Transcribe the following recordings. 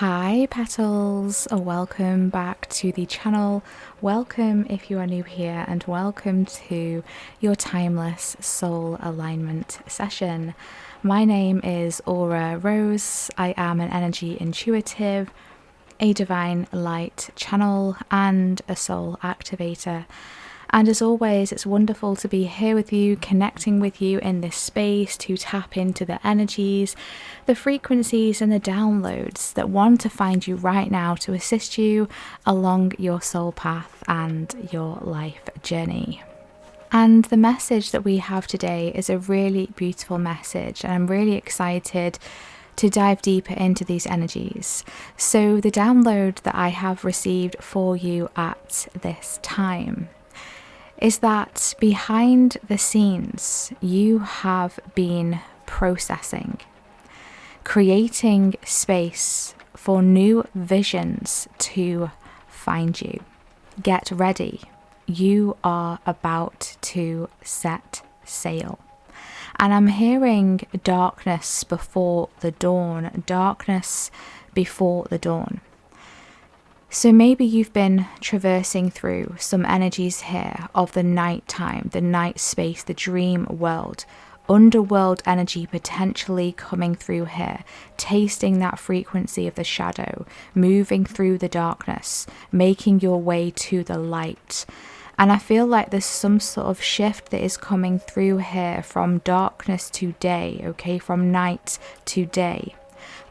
Hi petals, welcome back to the channel. Welcome if you are new here, and welcome to your timeless soul alignment session. My name is Aura Rose. I am an energy intuitive, a divine light channel, and a soul activator. And as always, it's wonderful to be here with you, connecting with you in this space to tap into the energies, the frequencies and the downloads that want to find you right now to assist you along your soul path and your life journey. And the message that we have today is a really beautiful message, and I'm really excited to dive deeper into these energies. So the download that I have received for you at this time is that behind the scenes, you have been processing, creating space for new visions to find you. Get ready. You are about to set sail. And I'm hearing darkness before the dawn, darkness before the dawn. So maybe you've been traversing through some energies here of the night time, the night space, the dream world, underworld energy potentially coming through here, tasting that frequency of the shadow, moving through the darkness, making your way to the light. And I feel like there's some sort of shift that is coming through here from darkness to day, okay, from night to day.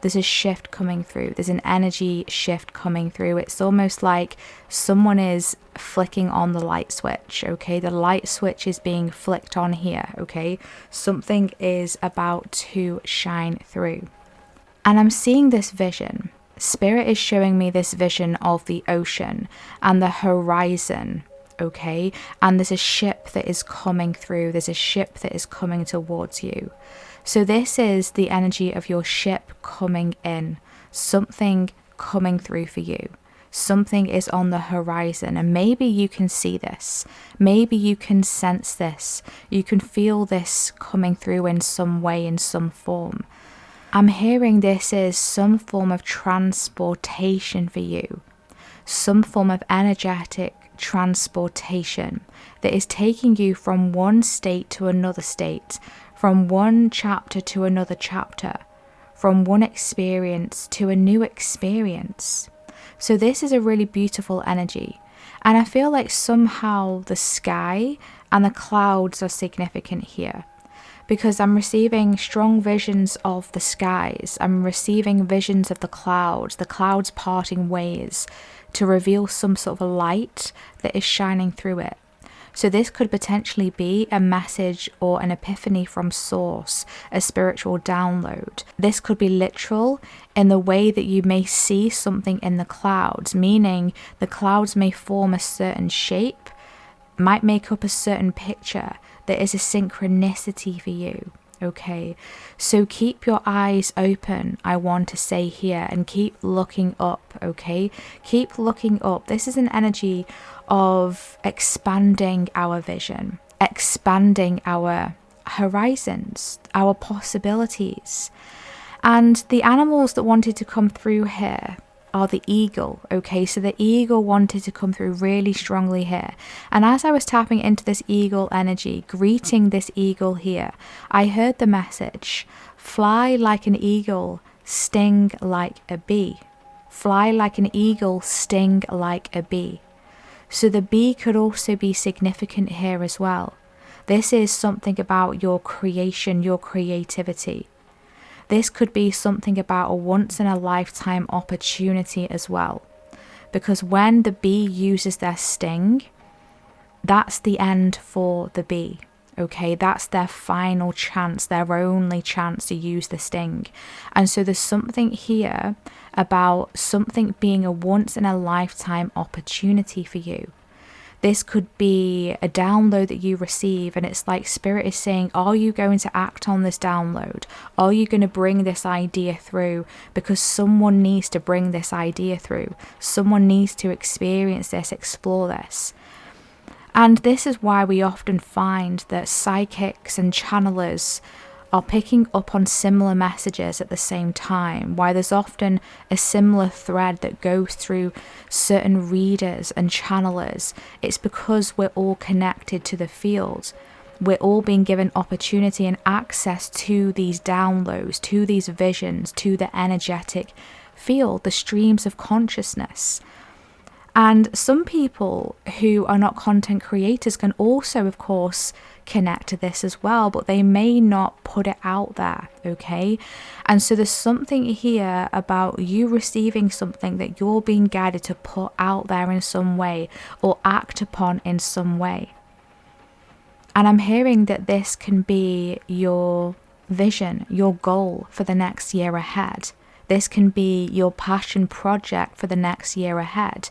There's a shift coming through. There's an energy shift coming through. It's almost like someone is flicking on the light switch, okay? The light switch is being flicked on here, okay? Something is about to shine through. And I'm seeing this vision. Spirit is showing me this vision of the ocean and the horizon, okay? And there's a ship that is coming through. There's a ship that is coming towards you. So this is the energy of your ship coming in, something coming through for you. Something is on the horizon, and maybe you can see this. Maybe you can sense this. You can feel this coming through in some way, in some form. I'm hearing this is some form of transportation for you, some form of energetic transportation that is taking you from one state to another state, from one chapter to another chapter, from one experience to a new experience. So this is a really beautiful energy. And I feel like somehow the sky and the clouds are significant here, because I'm receiving strong visions of the skies. I'm receiving visions of the clouds parting ways to reveal some sort of a light that is shining through it. So this could potentially be a message or an epiphany from source, a spiritual download. This could be literal in the way that you may see something in the clouds, meaning the clouds may form a certain shape, might make up a certain picture that is a synchronicity for you. Okay, so keep your eyes open, I want to say here, and keep looking up, okay? Keep looking up. This is an energy of expanding our vision, expanding our horizons, our possibilities. And the animals that wanted to come through here are the eagle, okay? So the eagle wanted to come through really strongly here. And as I was tapping into this eagle energy, greeting this eagle here, I heard the message, fly like an eagle, sting like a bee. Fly like an eagle, sting like a bee. So the bee could also be significant here as well. This is something about your creation, your creativity. This could be something about a once-in-a-lifetime opportunity as well. Because when the bee uses their sting, that's the end for the bee. Okay, that's their final chance, their only chance to use the sting. And so there's something here about something being a once-in-a-lifetime opportunity for you. This could be a download that you receive, and it's like Spirit is saying, are you going to act on this download? Are you going to bring this idea through? Because someone needs to bring this idea through. Someone needs to experience this, explore this. And this is why we often find that psychics and channelers are picking up on similar messages at the same time, why there's often a similar thread that goes through certain readers and channelers. It's because we're all connected to the field. We're all being given opportunity and access to these downloads, to these visions, to the energetic field, the streams of consciousness. And some people who are not content creators can also, of course, connect to this as well, but they may not put it out there, okay? And so there's something here about you receiving something that you're being guided to put out there in some way or act upon in some way. And I'm hearing that this can be your vision, your goal for the next year ahead. This can be your passion project for the next year ahead.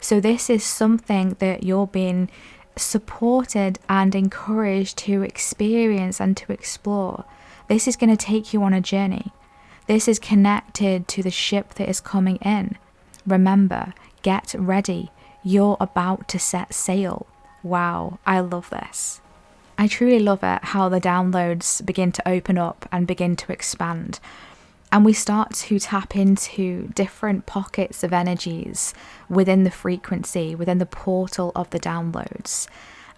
So this is something that you're being supported and encouraged to experience and to explore. This is going to take you on a journey. This is connected to the ship that is coming in. Remember, get ready. You're about to set sail. Wow, I love this. I truly love it how the downloads begin to open up and begin to expand. And we start to tap into different pockets of energies within the frequency, within the portal of the downloads.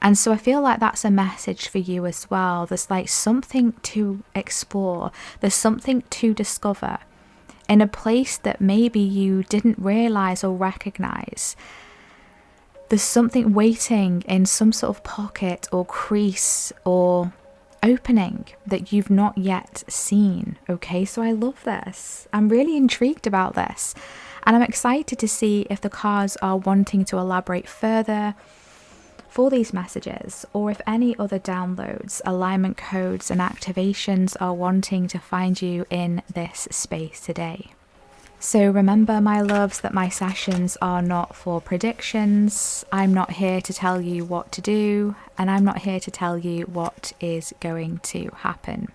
And so I feel like that's a message for you as well. There's like something to explore. There's something to discover in a place that maybe you didn't realize or recognize. There's something waiting in some sort of pocket or crease or opening that you've not yet seen. Okay, so I love this. I'm really intrigued about this, and I'm excited to see if the cards are wanting to elaborate further for these messages, or if any other downloads, alignment codes and activations are wanting to find you in this space today. So remember, my loves, that my sessions are not for predictions. I'm not here to tell you what to do, and I'm not here to tell you what is going to happen.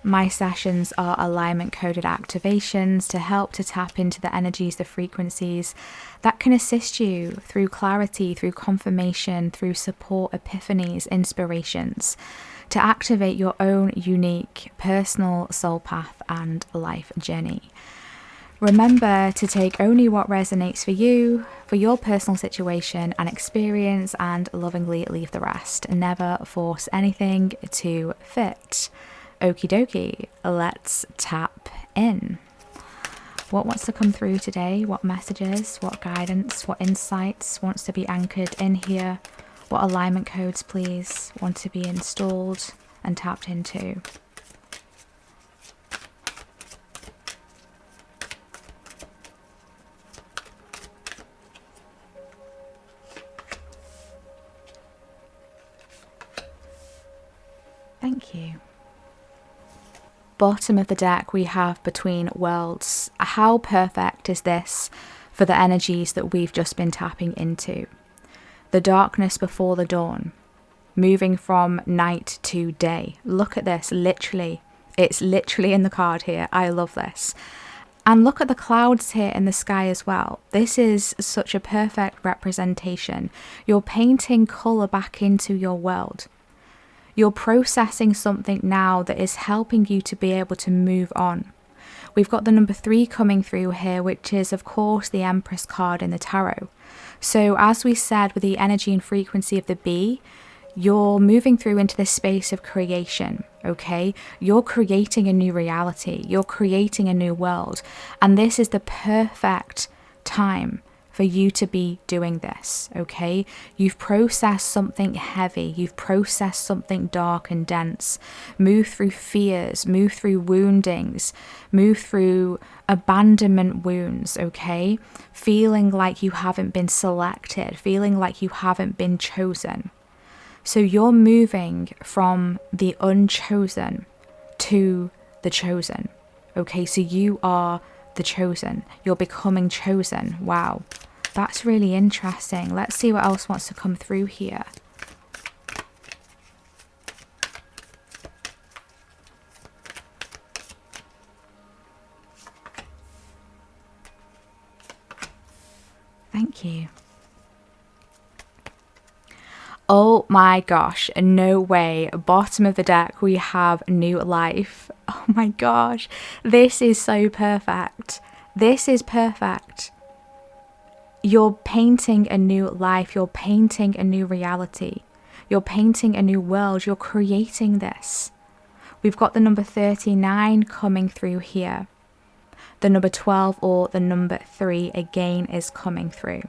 My sessions are alignment coded activations to help to tap into the energies, the frequencies that can assist you through clarity, through confirmation, through support, epiphanies, inspirations, to activate your own unique personal soul path and life journey. Remember to take only what resonates for you, for your personal situation and experience, and lovingly leave the rest. Never force anything to fit. Okie dokie, let's tap in. What wants to come through today? What messages, what guidance, what insights wants to be anchored in here? What alignment codes, please, want to be installed and tapped into? Thank you. Bottom of the deck, we have Between Worlds. How perfect is this for the energies that we've just been tapping into? The darkness before the dawn, moving from night to day. Look at this, literally. It's literally in the card here. I love this. And look at the clouds here in the sky as well. This is such a perfect representation. You're painting colour back into your world. You're processing something now that is helping you to be able to move on. We've got the number 3 coming through here, which is, of course, the Empress card in the tarot. So as we said, with the energy and frequency of the bee, you're moving through into this space of creation, okay? You're creating a new reality. You're creating a new world. And this is the perfect time for you to be doing this, okay? You've processed something heavy. You've processed something dark and dense. Move through fears, move through woundings, move through abandonment wounds, okay? Feeling like you haven't been selected, feeling like you haven't been chosen. So you're moving from the unchosen to the chosen, okay? So you are the chosen. You're becoming chosen. Wow. That's really interesting. Let's see what else wants to come through here. Thank you. Oh my gosh, no way. Bottom of the deck, we have new life. Oh my gosh, this is so perfect. This is perfect. You're painting a new life. You're painting a new reality. You're painting a new world. You're creating this. We've got the number 39 coming through here. The number 12 or the number 3 again is coming through.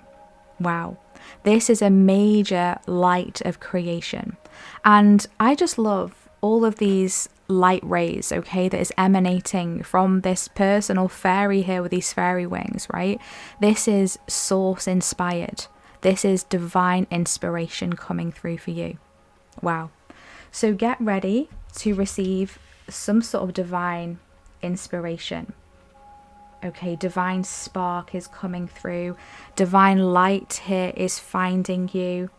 Wow. This is a major light of creation. And I just love all of these light rays, okay, that is emanating from this person or fairy here with these fairy wings, right? This is source inspired. This is divine inspiration coming through for you. Wow. So get ready to receive some sort of divine inspiration. Okay, divine spark is coming through. Divine light here is finding you.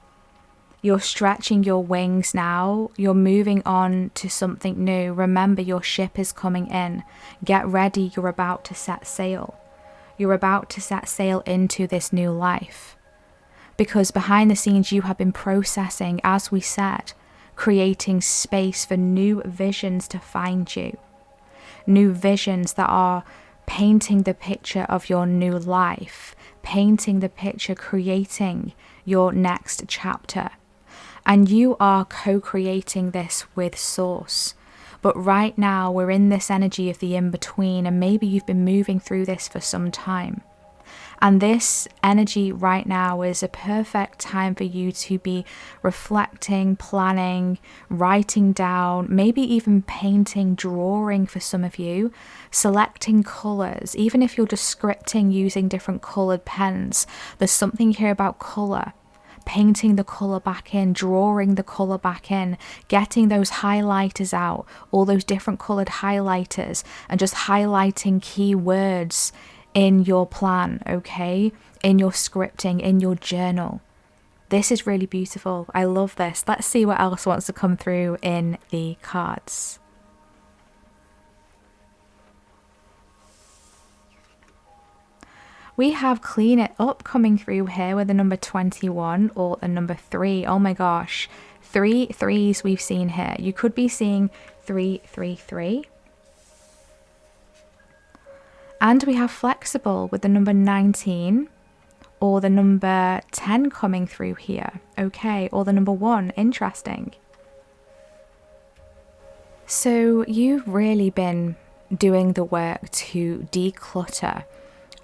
You're stretching your wings now. You're moving on to something new. Remember, your ship is coming in. Get ready. You're about to set sail. You're about to set sail into this new life. Because behind the scenes, you have been processing, as we said, creating space for new visions to find you. New visions that are painting the picture of your new life, painting the picture, creating your next chapter. And you are co-creating this with Source. But right now we're in this energy of the in-between, and maybe you've been moving through this for some time. And this energy right now is a perfect time for you to be reflecting, planning, writing down, maybe even painting, drawing for some of you, selecting colours. Even if you're just scripting using different coloured pens, there's something here about colour. Painting the colour back in, drawing the colour back in, getting those highlighters out, all those different coloured highlighters, and just highlighting key words in your plan, okay? In your scripting, in your journal. This is really beautiful. I love this. Let's see what else wants to come through in the cards. We have clean it up coming through here with the number 21 or the number 3. Oh my gosh. 3 threes we've seen here. You could be seeing 333. And we have flexible with the number 19 or the number 10 coming through here. Okay, or the number 1. Interesting. So you've really been doing the work to declutter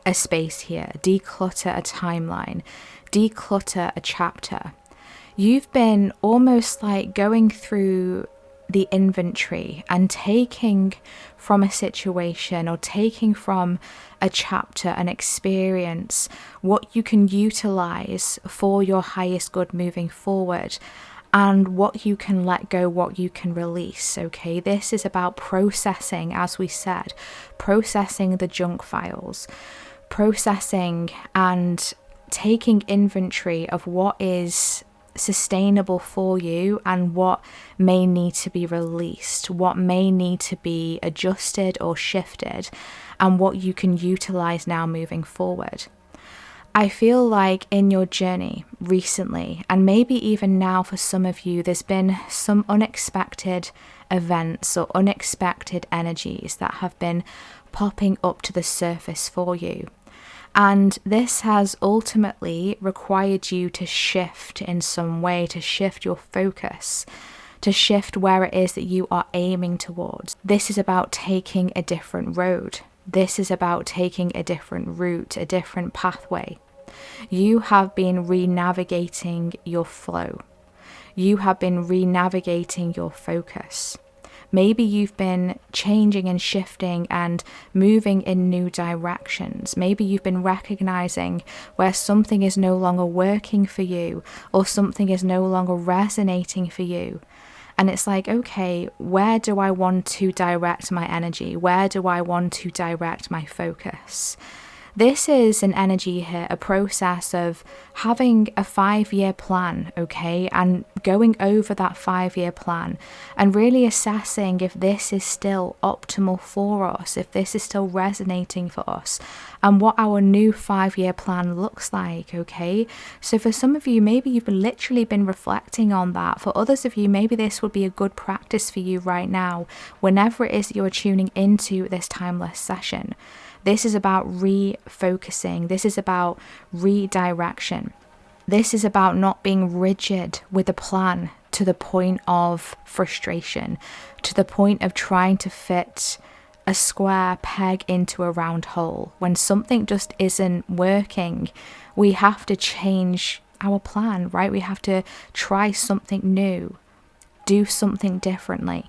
a space here, declutter a timeline, declutter a chapter. You've been almost like going through the inventory and taking from a situation or taking from a chapter, an experience, what you can utilize for your highest good moving forward, and what you can let go, what you can release. Okay, this is about processing, as we said, processing the junk files, processing and taking inventory of what is sustainable for you and what may need to be released, what may need to be adjusted or shifted, and what you can utilize now moving forward. I feel like in your journey recently, and maybe even now for some of you, there's been some unexpected events or unexpected energies that have been popping up to the surface for you. And this has ultimately required you to shift in some way, to shift your focus, to shift where it is that you are aiming towards. This is about taking a different road. This is about taking a different route, a different pathway. You have been re-navigating your flow. You have been re-navigating your focus. Maybe you've been changing and shifting and moving in new directions. Maybe you've been recognizing where something is no longer working for you or something is no longer resonating for you. And it's like, okay, where do I want to direct my energy? Where do I want to direct my focus? This is an energy here, a process of having a 5-year plan, okay, and going over that 5-year plan and really assessing if this is still optimal for us, if this is still resonating for us, and what our new 5-year plan looks like, okay? So for some of you, maybe you've literally been reflecting on that. For others of you, maybe this would be a good practice for you right now, whenever it is that you're tuning into this timeless session. This is about refocusing. This is about redirection. This is about not being rigid with a plan to the point of frustration, to the point of trying to fit a square peg into a round hole. When something just isn't working, we have to change our plan, right? We have to try something new, do something differently.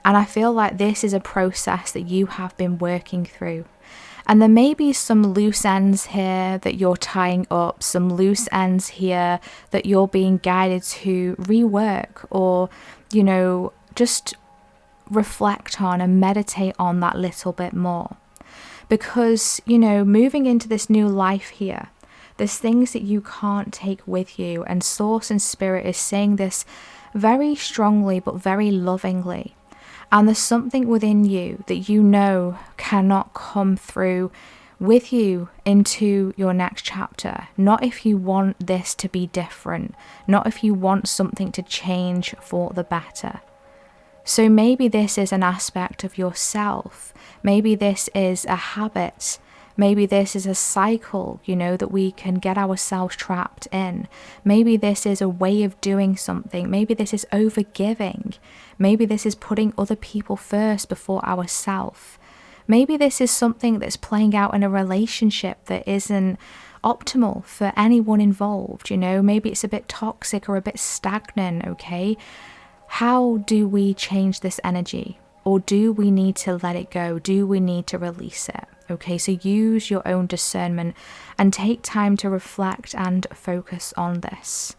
And I feel like this is a process that you have been working through. And there may be some loose ends here that you're tying up, some loose ends here that you're being guided to rework or, just reflect on and meditate on that little bit more. Because, moving into this new life here, there's things that you can't take with you. And Source and Spirit is saying this very strongly, but very lovingly. And there's something within you that cannot come through with you into your next chapter. Not if you want this to be different. Not if you want something to change for the better. So maybe this is an aspect of yourself. Maybe this is a habit. Maybe this is a cycle, that we can get ourselves trapped in. Maybe this is a way of doing something. Maybe this is overgiving. Maybe this is putting other people first before ourselves. Maybe this is something that's playing out in a relationship that isn't optimal for anyone involved. Maybe it's a bit toxic or a bit stagnant, okay? How do we change this energy? Or do we need to let it go? Do we need to release it? Okay, so use your own discernment and take time to reflect and focus on this.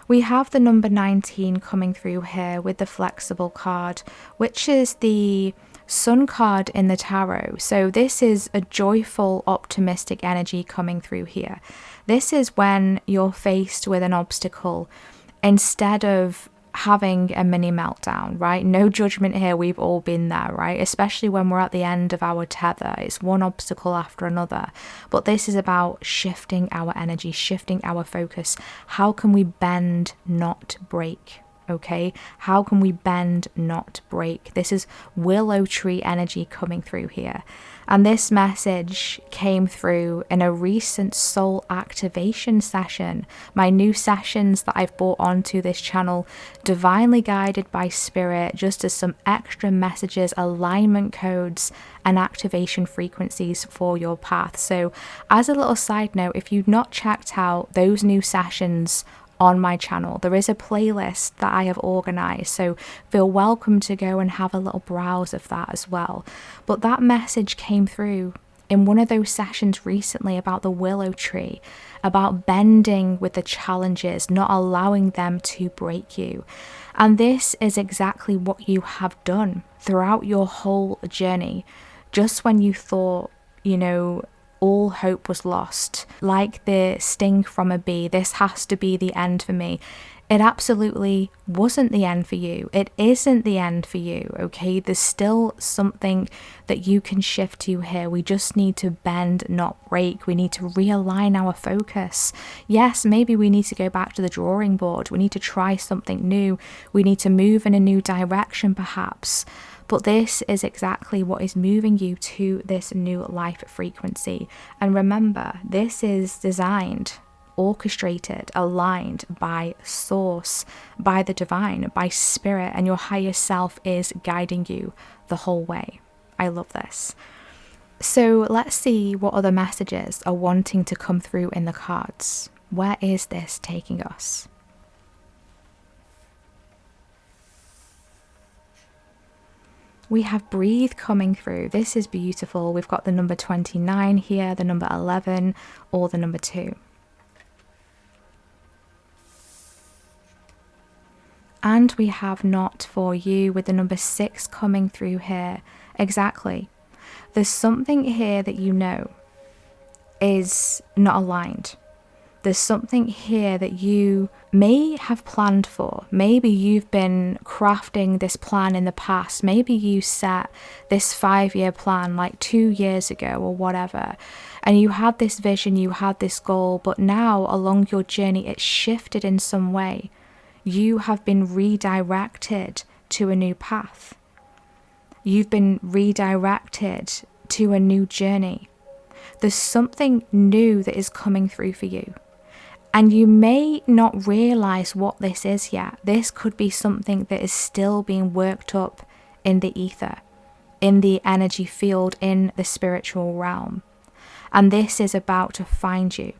We have the number 19 coming through here with the flexible card, which is the Sun card in the tarot. So this is a joyful, optimistic energy coming through here. This is when you're faced with an obstacle, instead of having a mini meltdown, right? No judgment here, we've all been there, right? Especially when we're at the end of our tether. It's one obstacle after another. But this is about shifting our energy, shifting our focus. How can we bend, not break? Okay, how can we bend, not break? This is willow tree energy coming through here. And this message came through in a recent soul activation session. My new sessions that I've brought onto this channel, divinely guided by Spirit, just as some extra messages, alignment codes, and activation frequencies for your path. So as a little side note, if you've not checked out those new sessions on my channel, there is a playlist that I have organized, so feel welcome to go and have a little browse of that as well. But that message came through in one of those sessions recently about the willow tree, about bending with the challenges, not allowing them to break you. And this is exactly what you have done throughout your whole journey. Just when you thought, all hope was lost, like the sting from a bee, this has to be the end for me. It absolutely wasn't the end for you. It isn't the end for you, okay? There's still something that you can shift to here. We just need to bend, not break. We need to realign our focus. Yes, maybe we need to go back to the drawing board. We need to try something new. We need to move in a new direction, perhaps. But this is exactly what is moving you to this new life frequency. And remember, this is designed, orchestrated, aligned by Source, by the divine, by Spirit, and your higher self is guiding you the whole way. I love this. So let's see what other messages are wanting to come through in the cards. Where is this taking us? We have breathe coming through. This is beautiful. We've got the number 29 here, the number 11, or the number 2. And we have not for you with the number 6 coming through here. Exactly. There's something here that is not aligned. There's something here that you may have planned for. Maybe you've been crafting this plan in the past. Maybe you set this 5-year plan like 2 years ago or whatever. And you had this vision, you had this goal, but now along your journey, it's shifted in some way. You have been redirected to a new path. You've been redirected to a new journey. There's something new that is coming through for you. And you may not realize what this is yet. This could be something that is still being worked up in the ether, in the energy field, in the spiritual realm. And this is about to find you.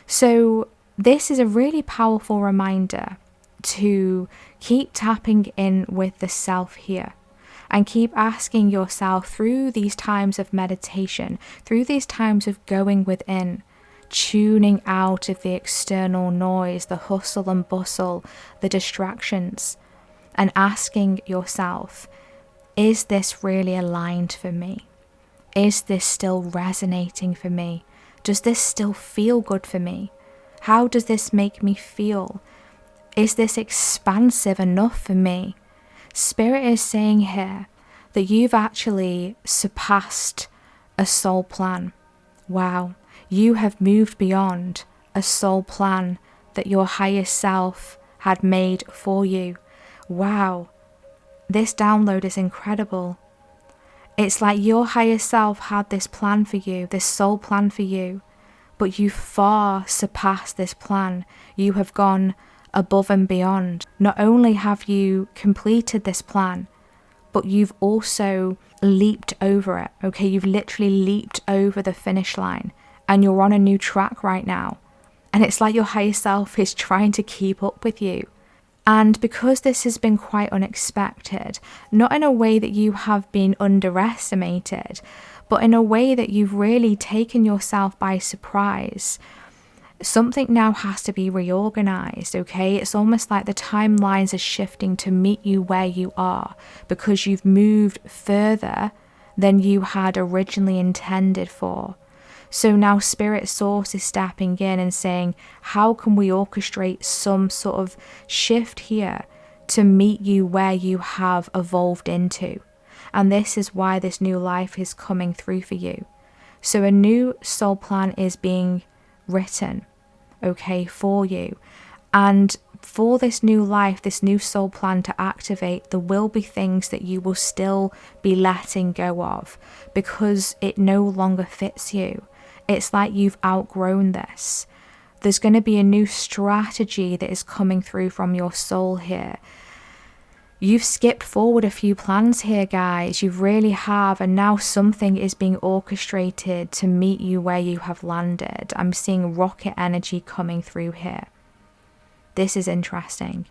So this is a really powerful reminder to keep tapping in with the self here. And keep asking yourself through these times of meditation, through these times of going within, tuning out of the external noise, the hustle and bustle, the distractions, and asking yourself, is this really aligned for me? Is this still resonating for me? Does this still feel good for me? How does this make me feel? Is this expansive enough for me? Spirit is saying here that you've actually surpassed a soul plan. Wow, you have moved beyond a soul plan that your higher self had made for you. Wow, this download is incredible. It's like your higher self had this plan for you, this soul plan for you, but you far surpassed this plan. You have gone above and beyond. Not only have you completed this plan, but you've also leaped over it, okay? You've literally leaped over the finish line and you're on a new track right now. And it's like your higher self is trying to keep up with you. And because this has been quite unexpected, not in a way that you have been underestimated, but in a way that you've really taken yourself by surprise, something now has to be reorganized, okay? It's almost like the timelines are shifting to meet you where you are because you've moved further than you had originally intended for. So now Spirit Source is stepping in and saying, how can we orchestrate some sort of shift here to meet you where you have evolved into? And this is why this new life is coming through for you. So a new soul plan is being written, okay, for you. And for this new life, this new soul plan to activate, there will be things that you will still be letting go of because it no longer fits you. It's like you've outgrown this. There's going to be a new strategy that is coming through from your soul here. You've skipped forward a few plans here, guys. You really have. And now something is being orchestrated to meet you where you have landed. I'm seeing rocket energy coming through here. This is interesting.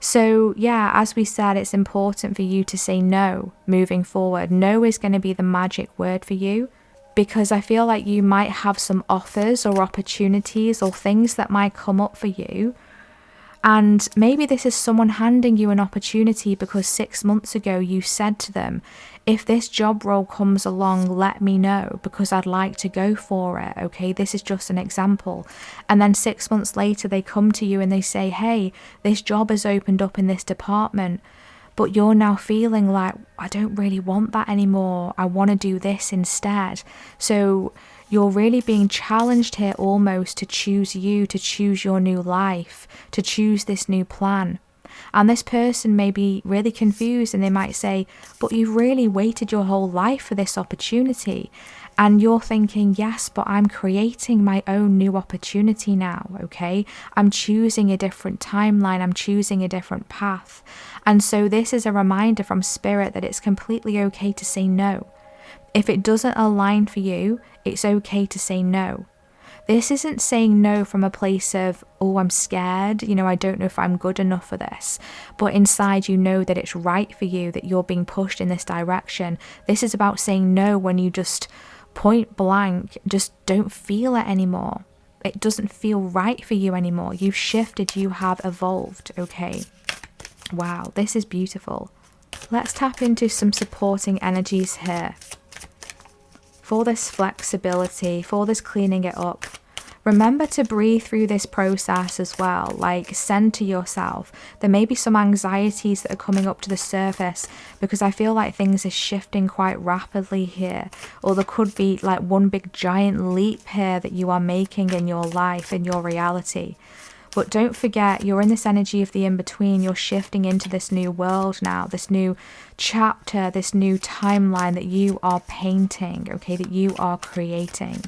So yeah, as we said, it's important for you to say no moving forward. No is going to be the magic word for you, because I feel like you might have some offers or opportunities or things that might come up for you. And maybe this is someone handing you an opportunity because 6 months ago you said to them, if this job role comes along, let me know because I'd like to go for it. Okay, this is just an example. And then 6 months later they come to you and they say, hey, this job has opened up in this department. But you're now feeling like, I don't really want that anymore. I want to do this instead. So you're really being challenged here almost to choose you, to choose your new life, to choose this new plan. And this person may be really confused and they might say, but you've really waited your whole life for this opportunity. And you're thinking, yes, but I'm creating my own new opportunity now, okay? I'm choosing a different timeline. I'm choosing a different path. And so this is a reminder from Spirit that it's completely okay to say no. If it doesn't align for you, it's okay to say no. This isn't saying no from a place of, oh, I'm scared, I don't know if I'm good enough for this. But inside you know that it's right for you, that you're being pushed in this direction. This is about saying no when you just point blank, just don't feel it anymore. It doesn't feel right for you anymore. You've shifted, you have evolved, okay? Wow, this is beautiful. Let's tap into some supporting energies here for this flexibility, for this cleaning it up. Remember to breathe through this process as well, like center yourself. There may be some anxieties that are coming up to the surface because I feel like things are shifting quite rapidly here, or there could be like one big giant leap here that you are making in your life, in your reality. But don't forget, you're in this energy of the in-between. You're shifting into this new world now, this new chapter, this new timeline that you are painting, okay, that you are creating.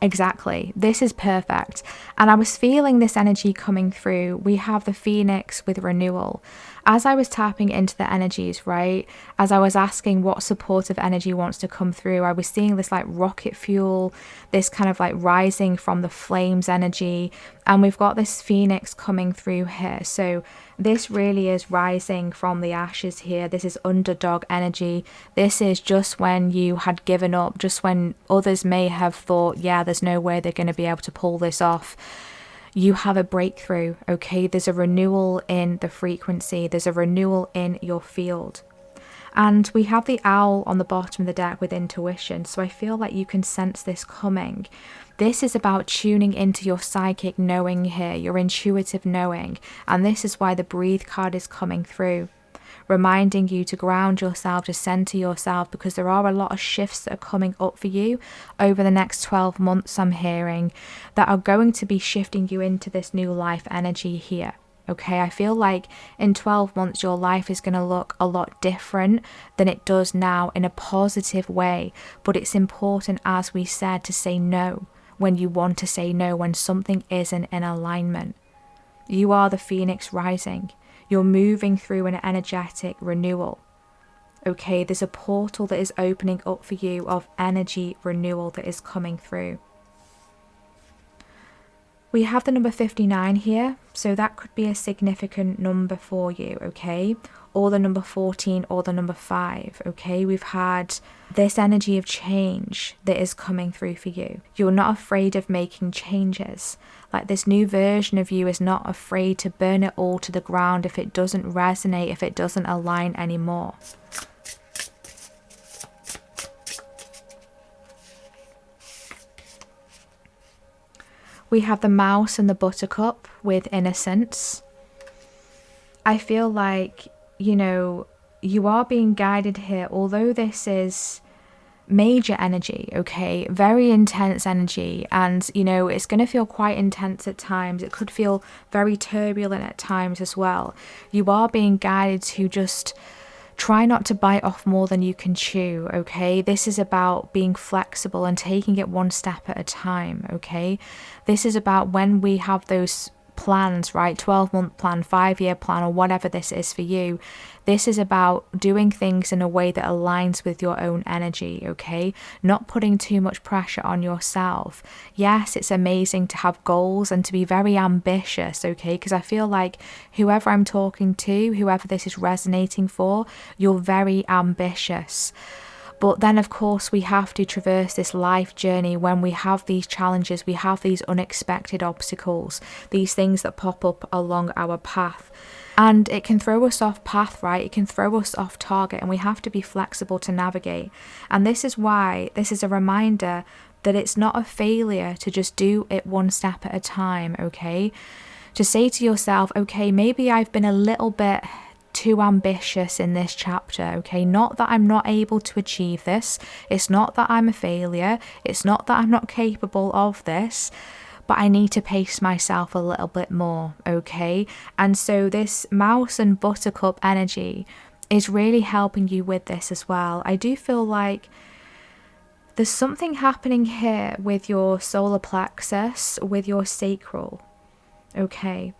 Exactly. This is perfect. And I was feeling this energy coming through. We have the Phoenix with renewal. As I was tapping into the energies, right, as I was asking what supportive energy wants to come through, I was seeing this like rocket fuel, this kind of like rising from the flames energy. And we've got this Phoenix coming through here. So this really is rising from the ashes here. This is underdog energy. This is just when you had given up, just when others may have thought, yeah, there's no way they're going to be able to pull this off. You have a breakthrough, okay? There's a renewal in the frequency. There's a renewal in your field. And we have the owl on the bottom of the deck with intuition. So I feel like you can sense this coming. This is about tuning into your psychic knowing here, your intuitive knowing. And this is why the breathe card is coming through, reminding you to ground yourself, to center yourself, because there are a lot of shifts that are coming up for you over the next 12 months, I'm hearing, that are going to be shifting you into this new life energy here. Okay, I feel like in 12 months, your life is going to look a lot different than it does now in a positive way. But it's important, as we said, to say no when you want to say no, when something isn't in alignment. You are the Phoenix rising. You're moving through an energetic renewal. Okay, there's a portal that is opening up for you of energy renewal that is coming through. We have the number 59 here, so that could be a significant number for you, okay? Or the number 14 or the number 5, okay? We've had this energy of change that is coming through for you. You're not afraid of making changes. Like this new version of you is not afraid to burn it all to the ground if it doesn't resonate, if it doesn't align anymore. We have the mouse and the buttercup with innocence. I feel like, you know, you are being guided here, although this is major energy, okay, very intense energy, and you know, it's going to feel quite intense at times. It could feel very turbulent at times as well. You are being guided to just try not to bite off more than you can chew, okay? This is about being flexible and taking it one step at a time, okay? This is about when we have those plans, right? 12-month plan, 5-year plan, or whatever this is for you. This is about doing things in a way that aligns with your own energy, okay? Not putting too much pressure on yourself. Yes, it's amazing to have goals and to be very ambitious, okay? Because I feel like whoever I'm talking to, whoever this is resonating for, you're very ambitious. But then, of course, we have to traverse this life journey when we have these challenges, we have these unexpected obstacles, these things that pop up along our path. And it can throw us off path, right? It can throw us off target, and we have to be flexible to navigate. And this is why this is a reminder that it's not a failure to just do it one step at a time, okay? To say to yourself, okay, maybe I've been a little bit too ambitious in this chapter, okay? Not that I'm not able to achieve this. It's not that I'm a failure. It's not that I'm not capable of this, but I need to pace myself a little bit more, okay? And so this mouse and buttercup energy is really helping you with this as well. I do feel like there's something happening here with your solar plexus, with your sacral, okay?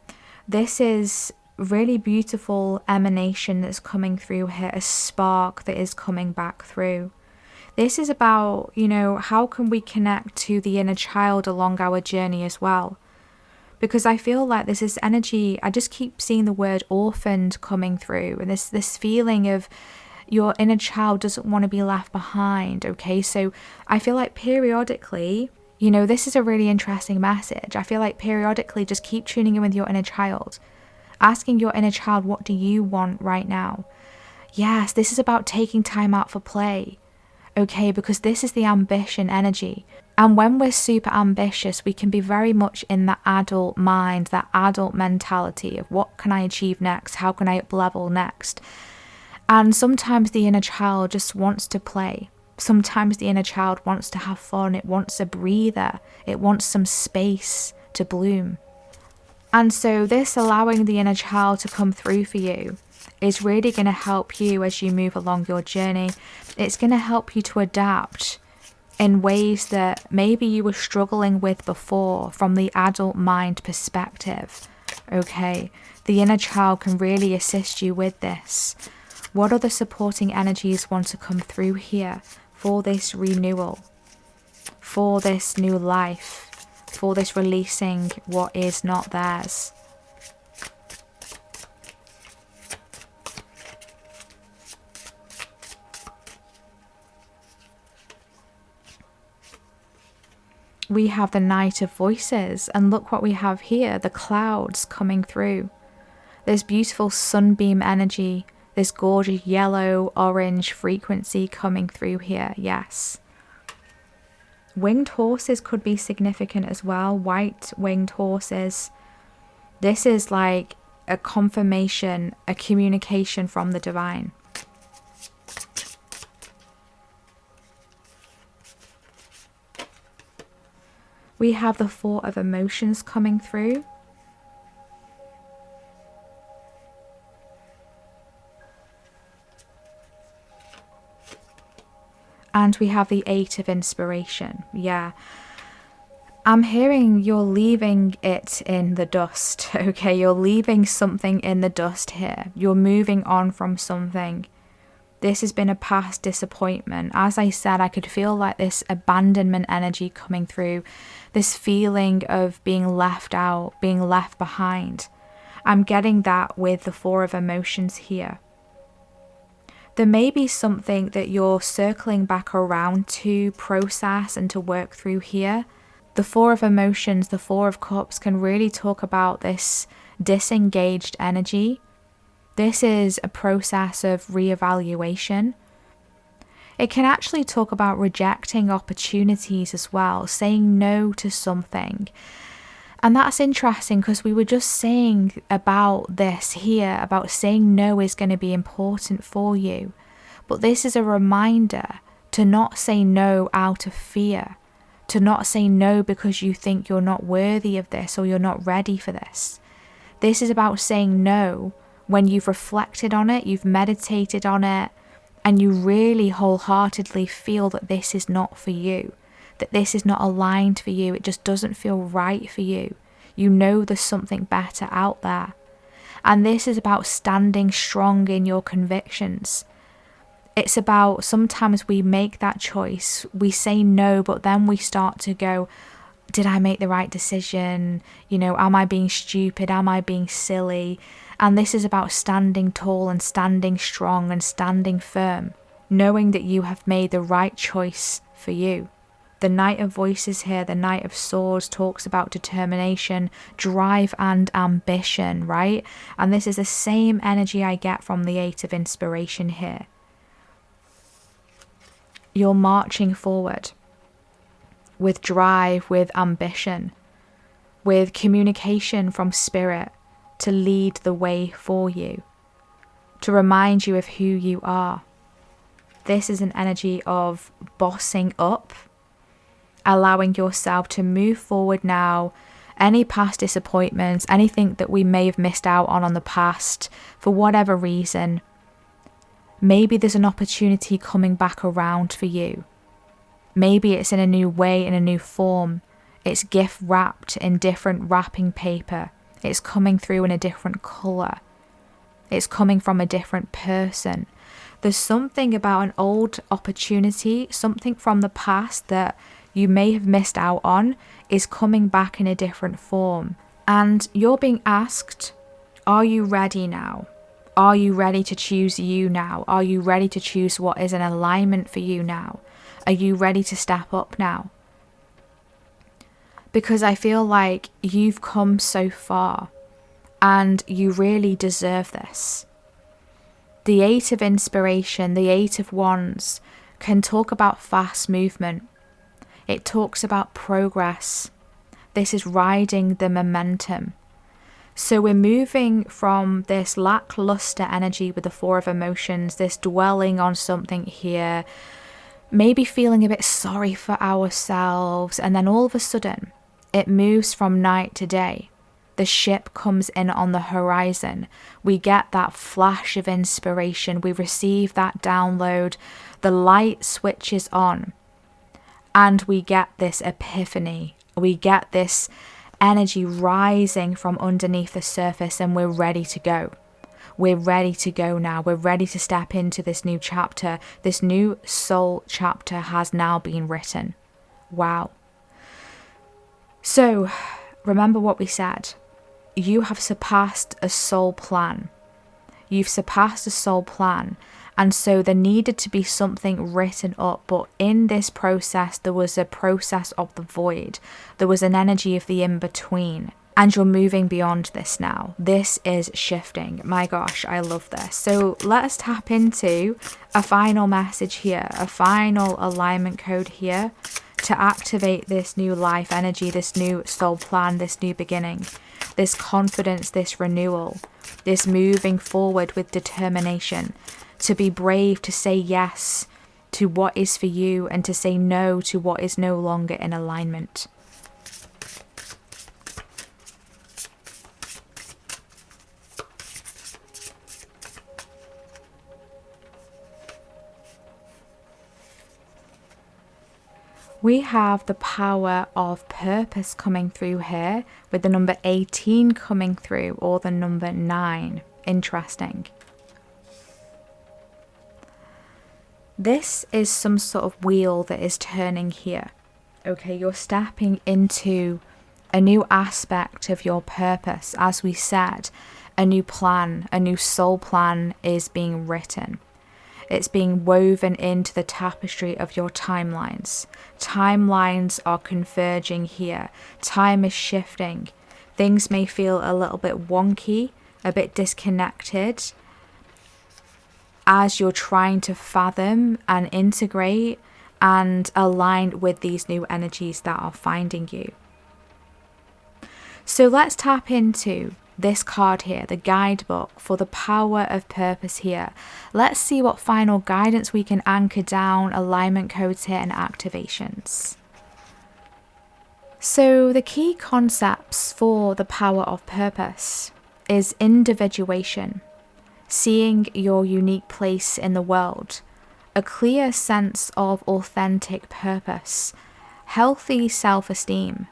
This is really beautiful emanation that's coming through here, a spark that is coming back through. This is about, you know, how can we connect to the inner child along our journey as well? Because I feel like there's this energy, I just keep seeing the word orphaned coming through, and this feeling of your inner child doesn't want to be left behind, okay? So I feel like periodically You know, this is a really interesting message. I feel like periodically just keep tuning in with your inner child, asking your inner child, what do you want right now? Yes, this is about taking time out for play, okay? Because this is the ambition energy. And when we're super ambitious, we can be very much in that adult mind, that adult mentality of what can I achieve next? How can I up level next? And sometimes the inner child just wants to play. Sometimes the inner child wants to have fun. It wants a breather. It wants some space to bloom. And so this allowing the inner child to come through for you is really going to help you as you move along your journey. It's going to help you to adapt in ways that maybe you were struggling with before from the adult mind perspective. Okay, the inner child can really assist you with this. What other supporting energies want to come through here for this renewal, for this new life, for this releasing what is not theirs? We have the Knight of Voices, and look what we have here, the clouds coming through. This beautiful sunbeam energy, this gorgeous yellow, orange frequency coming through here, yes. Winged horses could be significant as well, white winged horses. This is like a confirmation, a communication from the divine. We have the Four of Emotions coming through. And we have the Eight of Inspiration. Yeah. I'm hearing you're leaving it in the dust, okay? You're leaving something in the dust here. You're moving on from something. This has been a past disappointment. As I said, I could feel like this abandonment energy coming through, this feeling of being left out, being left behind. I'm getting that with the Four of Emotions here. There may be something that you're circling back around to process and to work through here. The Four of Emotions, the Four of Cups can really talk about this disengaged energy. This is a process of reevaluation. It can actually talk about rejecting opportunities as well, saying no to something. And that's interesting because we were just saying about this here, about saying no is going to be important for you. But this is a reminder to not say no out of fear, to not say no because you think you're not worthy of this or you're not ready for this. This is about saying no when you've reflected on it, you've meditated on it, and you really wholeheartedly feel that this is not for you, that this is not aligned for you, it just doesn't feel right for you. You know there's something better out there. And this is about standing strong in your convictions. It's about sometimes we make that choice, we say no, but then we start to go, did I make the right decision? You know, am I being stupid? Am I being silly? And this is about standing tall and standing strong and standing firm, knowing that you have made the right choice for you. The Knight of Voices here, the Knight of Swords, talks about determination, drive and ambition, right? And this is the same energy I get from the Eight of Inspiration here. You're marching forward with drive, with ambition, with communication from spirit to lead the way for you, to remind you of who you are. This is an energy of bossing up, allowing yourself to move forward now. Any past disappointments, anything that we may have missed out on the past, for whatever reason, maybe there's an opportunity coming back around for you. Maybe it's in a new way, in a new form. It's gift wrapped in different wrapping paper. It's coming through in a different colour. It's coming from a different person. There's something about an old opportunity, something from the past that you may have missed out on is coming back in a different form. And you're being asked, are you ready now? Are you ready to choose you now? Are you ready to choose what is an alignment for you now? Are you ready to step up now? because I feel like you've come so far and you really deserve this. The Eight of Inspiration, the Eight of Wands, can talk about fast movement. It talks about progress. This is riding the momentum. So we're moving from this lackluster energy with the Four of Emotions, this dwelling on something here, maybe feeling a bit sorry for ourselves, and then all of a sudden it moves from night to day. The ship comes in on the horizon. We get that flash of inspiration. We receive that download. The light switches on and we get this epiphany. We get this energy rising from underneath the surface, and we're ready to go. We're ready to go now. We're ready to step into this new chapter. This new soul chapter has now been written. Wow. So remember what we said. You have surpassed a soul plan. You've surpassed a soul plan. And so there needed to be something written up. But in this process, there was a process of the void. There was an energy of the in-between. And you're moving beyond this now. This is shifting. My gosh, I love this. So let's tap into a final message here. A final alignment code here to activate this new life energy, this new soul plan, this new beginning, this confidence, this renewal, this moving forward with determination, to be brave, to say yes to what is for you and to say no to what is no longer in alignment. We have the power of purpose coming through here with the number 18 coming through, or the number 9. Interesting. This is some sort of wheel that is turning here. Okay, you're stepping into a new aspect of your purpose. As we said, a new plan, a new soul plan is being written. It's being woven into the tapestry of your timelines. Timelines are converging here. Time is shifting. Things may feel a little bit wonky, a bit disconnected, as you're trying to fathom and integrate and align with these new energies that are finding you. So let's tap into this card here, the guidebook for the power of purpose here. Let's see what final guidance we can anchor down, alignment codes here and activations. So the key concepts for the power of purpose is individuation, seeing your unique place in the world, a clear sense of authentic purpose, healthy self-esteem,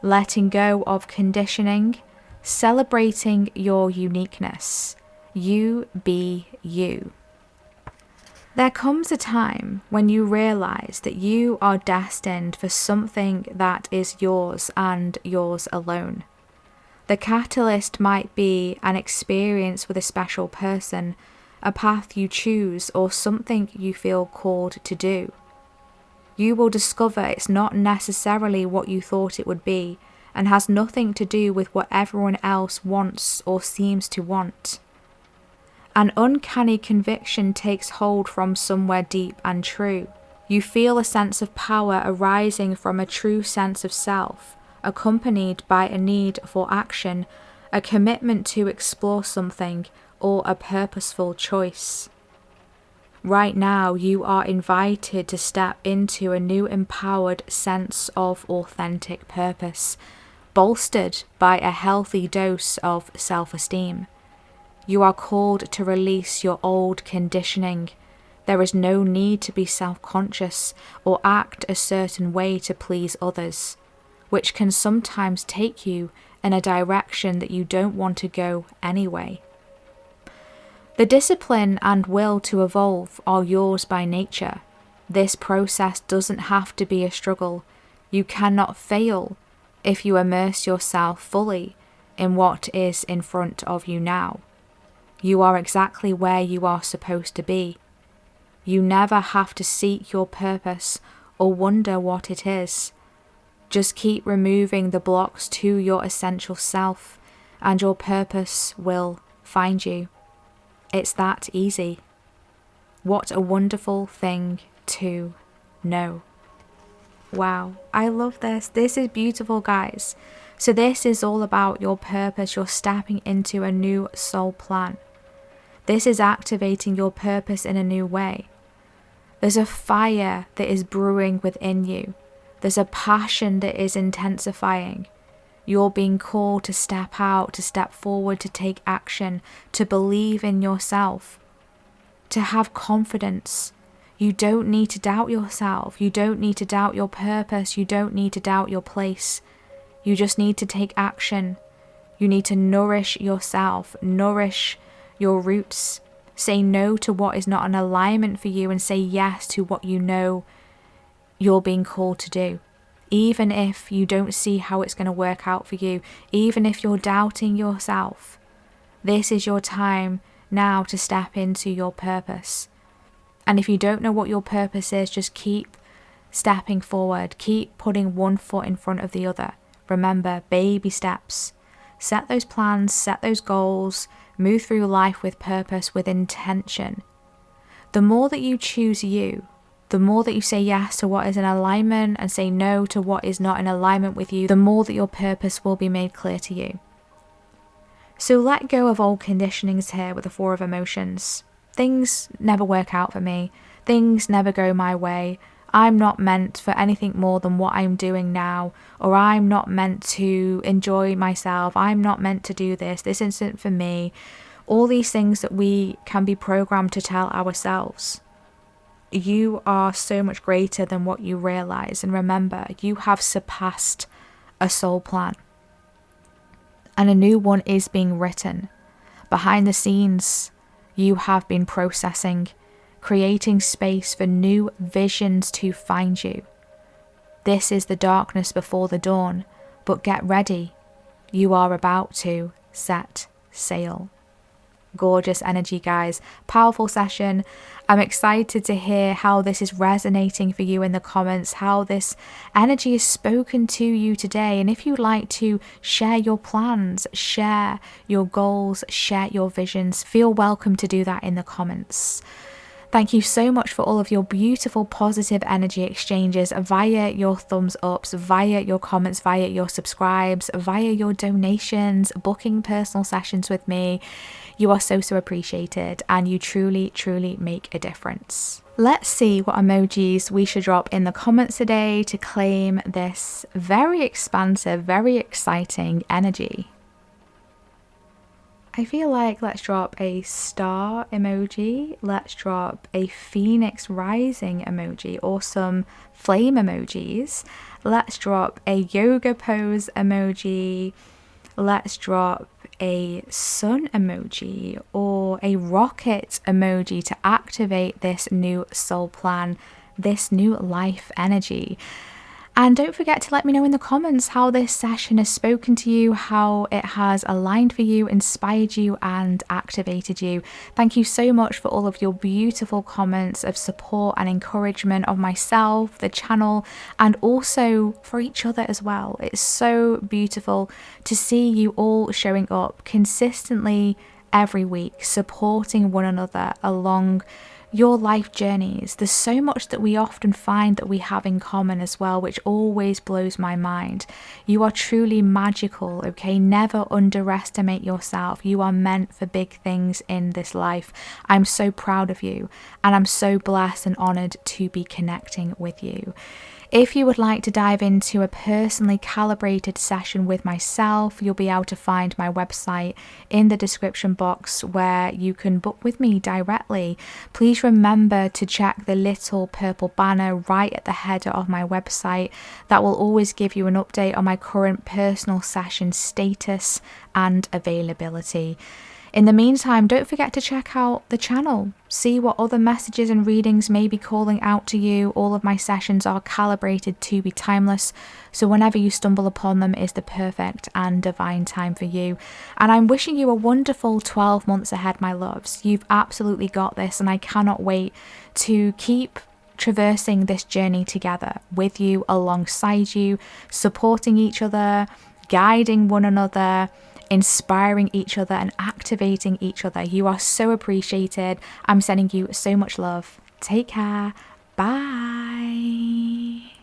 letting go of conditioning, celebrating your uniqueness. You be you. There comes a time when you realize that you are destined for something that is yours and yours alone. The catalyst might be an experience with a special person, a path you choose, or something you feel called to do. You will discover it's not necessarily what you thought it would be, and has nothing to do with what everyone else wants or seems to want. An uncanny conviction takes hold from somewhere deep and true. You feel a sense of power arising from a true sense of self, accompanied by a need for action, a commitment to explore something, or a purposeful choice. Right now, you are invited to step into a new empowered sense of authentic purpose, bolstered by a healthy dose of self-esteem. You are called to release your old conditioning. There is no need to be self-conscious or act a certain way to please others, which can sometimes take you in a direction that you don't want to go anyway. The discipline and will to evolve are yours by nature. This process doesn't have to be a struggle. You cannot fail if you immerse yourself fully in what is in front of you now. You are exactly where you are supposed to be. You never have to seek your purpose or wonder what it is. Just keep removing the blocks to your essential self, and your purpose will find you. It's that easy. What a wonderful thing to know. Wow, I love this. This is beautiful, guys. So this is all about your purpose. You're stepping into a new soul plan. This is activating your purpose in a new way. There's a fire that is brewing within you. There's a passion that is intensifying. You're being called to step out, to step forward, to take action, to believe in yourself, to have confidence. You don't need to doubt yourself. You don't need to doubt your purpose. You don't need to doubt your place. You just need to take action. You need to nourish yourself, nourish your roots. Say no to what is not in alignment for you and say yes to what you know you're being called to do. Even if you don't see how it's going to work out for you, even if you're doubting yourself, this is your time now to step into your purpose. And if you don't know what your purpose is, just keep stepping forward. Keep putting one foot in front of the other. Remember, baby steps. Set those plans, set those goals, move through life with purpose, with intention. The more that you choose you, the more that you say yes to what is in alignment and say no to what is not in alignment with you, the more that your purpose will be made clear to you. So let go of old conditionings here with the 4 of emotions. Things never work out for me. Things never go my way. I'm not meant for anything more than what I'm doing now, or I'm not meant to enjoy myself. I'm not meant to do this. This isn't for me. All these things that we can be programmed to tell ourselves. You are so much greater than what you realize. And remember, you have surpassed a soul plan. And a new one is being written. Behind the scenes, you have been processing, creating space for new visions to find you. This is the darkness before the dawn, but get ready. You are about to set sail. Gorgeous energy, guys. Powerful session. I'm excited to hear how this is resonating for you in the comments, how this energy is spoken to you today. And if you'd like to share your plans, share your goals, share your visions, feel welcome to do that in the comments. Thank you so much for all of your beautiful positive energy exchanges via your thumbs ups, via your comments, via your subscribes, via your donations, booking personal sessions with me. You are so appreciated, and you truly, truly make a difference. Let's see what emojis we should drop in the comments today to claim this very expansive, very exciting energy. I feel like let's drop a star emoji, let's drop a phoenix rising emoji, or some flame emojis. Let's drop a yoga pose emoji. Let's drop a sun emoji or a rocket emoji to activate this new soul plan, this new life energy. And don't forget to let me know in the comments how this session has spoken to you, how it has aligned for you, inspired you, and activated you. Thank you so much for all of your beautiful comments of support and encouragement of myself, the channel, and also for each other as well. It's so beautiful to see you all showing up consistently every week, supporting one another along your life journeys. There's so much that we often find that we have in common as well, which always blows my mind. You are truly magical, okay? Never underestimate yourself. You are meant for big things in this life. I'm so proud of you, and I'm so blessed and honored to be connecting with you. If you would like to dive into a personally calibrated session with myself, you'll be able to find my website in the description box where you can book with me directly. Please remember to check the little purple banner right at the header of my website. That will always give you an update on my current personal session status and availability. In the meantime, don't forget to check out the channel. See what other messages and readings may be calling out to you. All of my sessions are calibrated to be timeless, so whenever you stumble upon them is the perfect and divine time for you. And I'm wishing you a wonderful 12 months ahead, my loves. You've absolutely got this, and I cannot wait to keep traversing this journey together with you, alongside you, supporting each other, guiding one another, inspiring each other, and activating each other. You are so appreciated. I'm sending you so much love. Take care. Bye.